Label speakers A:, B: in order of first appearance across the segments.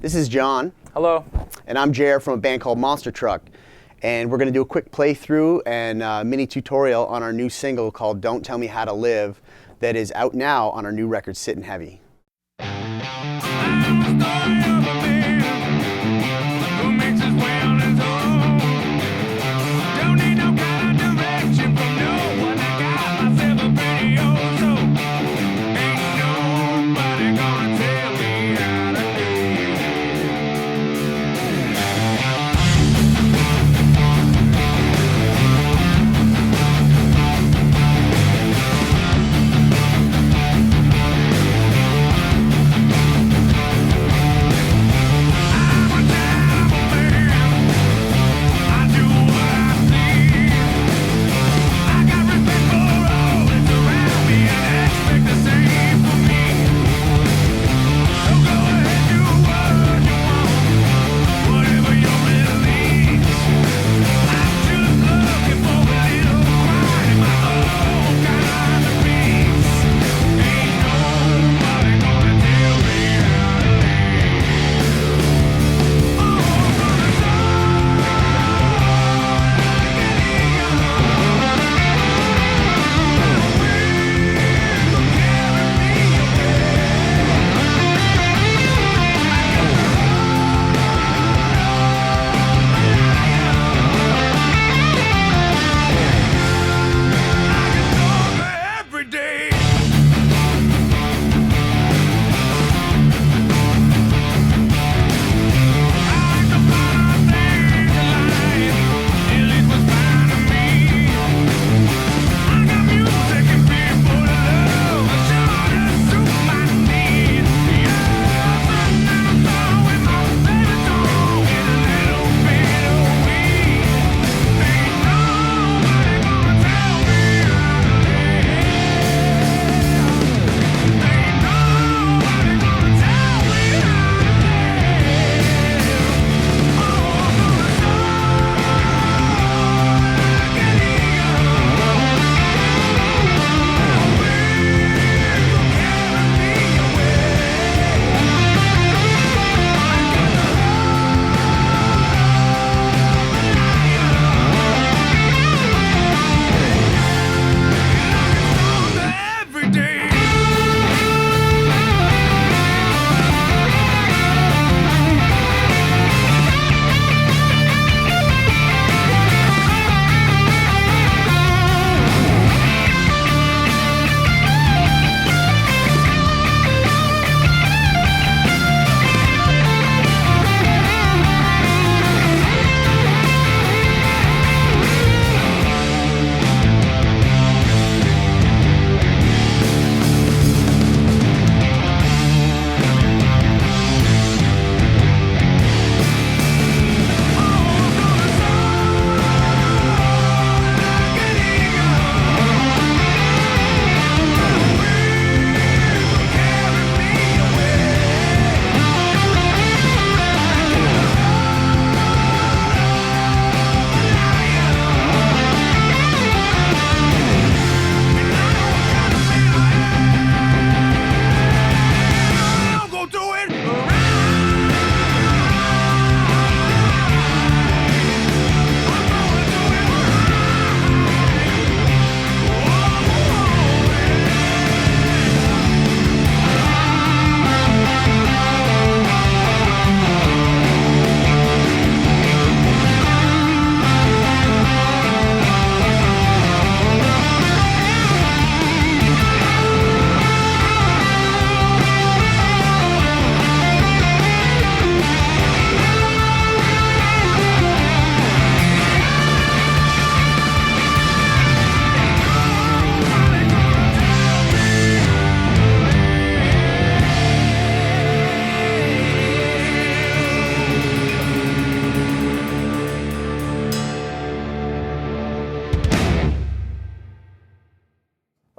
A: This is John.
B: Hello.
A: And I'm Jer from a band called Monster Truck. And we're going to do a quick playthrough and mini tutorial on our new single called Don't Tell Me How to Live that is out now on our new record, Sittin Heavy.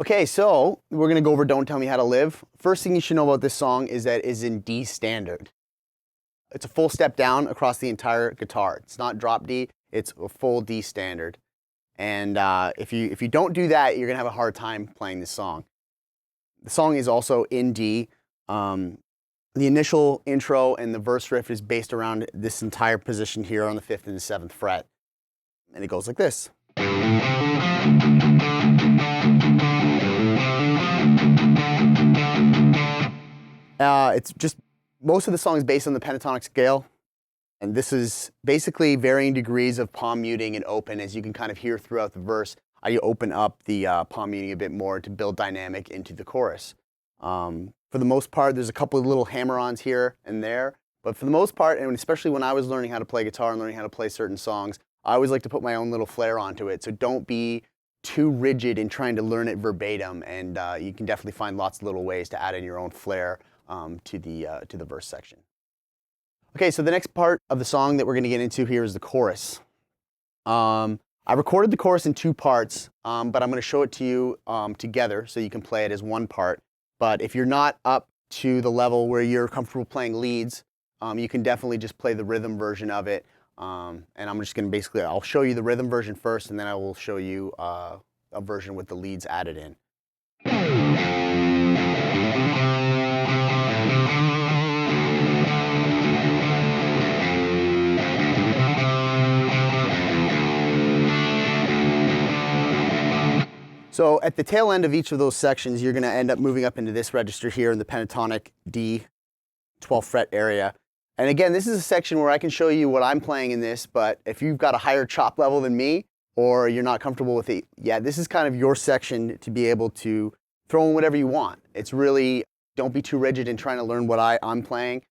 A: Okay, so we're going to go over Don't Tell Me How to Live. First thing you should know about this song is that it is in D standard. It's a full step down across the entire guitar. It's not drop D, it's a full D standard. And if you don't do that, you're going to have a hard time playing this song. The song is also in D. The The initial intro and the verse riff is based around this entire position here on the 5th and the 7th fret. And it goes like this. It's just, most of the song is based on the pentatonic scale. And this is basically varying degrees of palm muting and open, as you can kind of hear throughout the verse. I open up the palm muting a bit more to build dynamic into the chorus. For the most part, there's a couple of little hammer-ons here and there, but for the most part, and especially when I was learning how to play guitar and learning how to play certain songs, I always like to put my own little flair onto it. So don't be too rigid in trying to learn it verbatim, and you can definitely find lots of little ways to add in your own flair to the verse section. Okay, so the next part of the song that we're going to get into here is the chorus. I recorded the chorus in 2 parts, but I'm going to show it to you together so you can play it as one part. But if you're not up to the level where you're comfortable playing leads, you can definitely just play the rhythm version of it. And I'm just going to I'll show you the rhythm version first, and then I will show you a version with the leads added in. So at the tail end of each of those sections, you're going to end up moving up into this register here in the pentatonic D 12th fret area. And again, this is a section where I can show you what I'm playing in this, but if you've got a higher chop level than me, or you're not comfortable with it, yeah, this is kind of your section to be able to throw in whatever you want. It's really, don't be too rigid in trying to learn what I'm playing.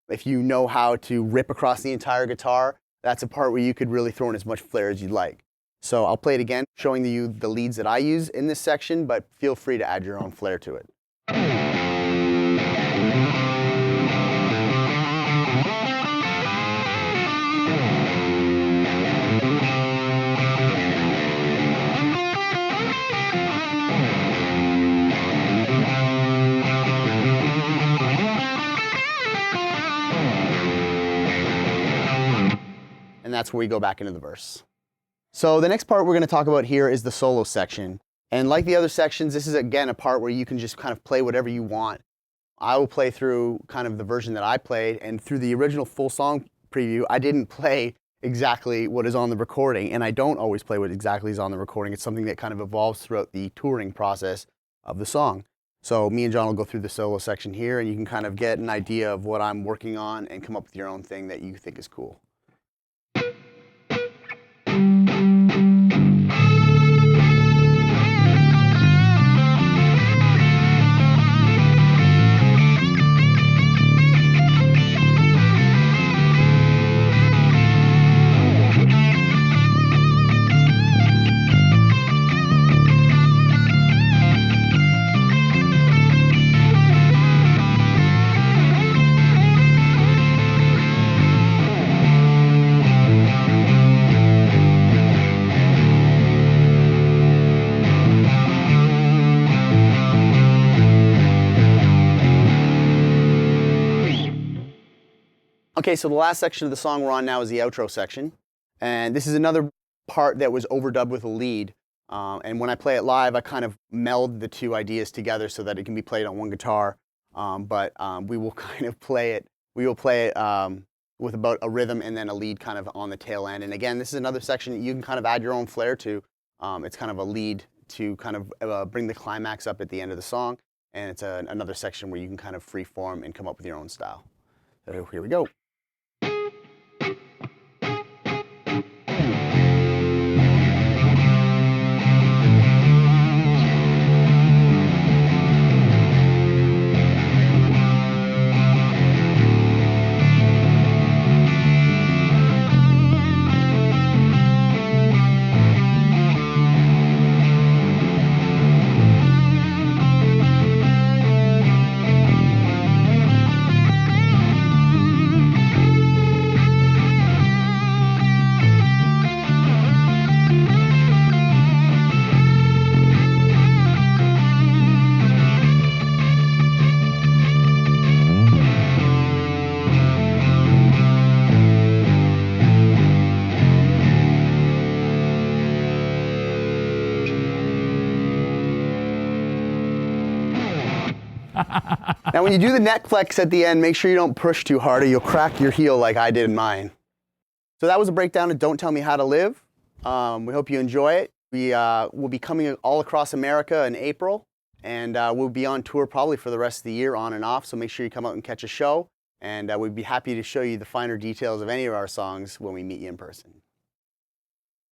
A: If you know how to rip across the entire guitar, that's a part where you could really throw in as much flair as you'd like. So I'll play it again, showing you the leads that I use in this section, but feel free to add your own flair to it. And that's where we go back into the verse. So the next part we're going to talk about here is the solo section. And like the other sections, this is again a part where you can just kind of play whatever you want. I will play through kind of the version that I played, and through the original full song preview, I didn't play exactly what is on the recording, and I don't always play what exactly is on the recording. It's something that kind of evolves throughout the touring process of the song. So me and John will go through the solo section here, and you can kind of get an idea of what I'm working on and come up with your own thing that you think is cool. Okay, so the last section of the song we're on now is the outro section. And this is another part that was overdubbed with a lead. And when I play it live, I kind of meld the 2 ideas together so that it can be played on one guitar. We will kind of play it, with about a rhythm and then a lead kind of on the tail end. And again, this is another section that you can kind of add your own flair to. It's kind of a lead to kind of bring the climax up at the end of the song. And it's another section where you can kind of free form and come up with your own style. So here we go. Now when you do the neck flex at the end, make sure you don't push too hard or you'll crack your heel like I did in mine. So that was a breakdown of Don't Tell Me How to Live. We hope you enjoy it. We will be coming all across America in April, and we'll be on tour probably for the rest of the year on and off, so make sure you come out and catch a show, and we'd be happy to show you the finer details of any of our songs when we meet you in person.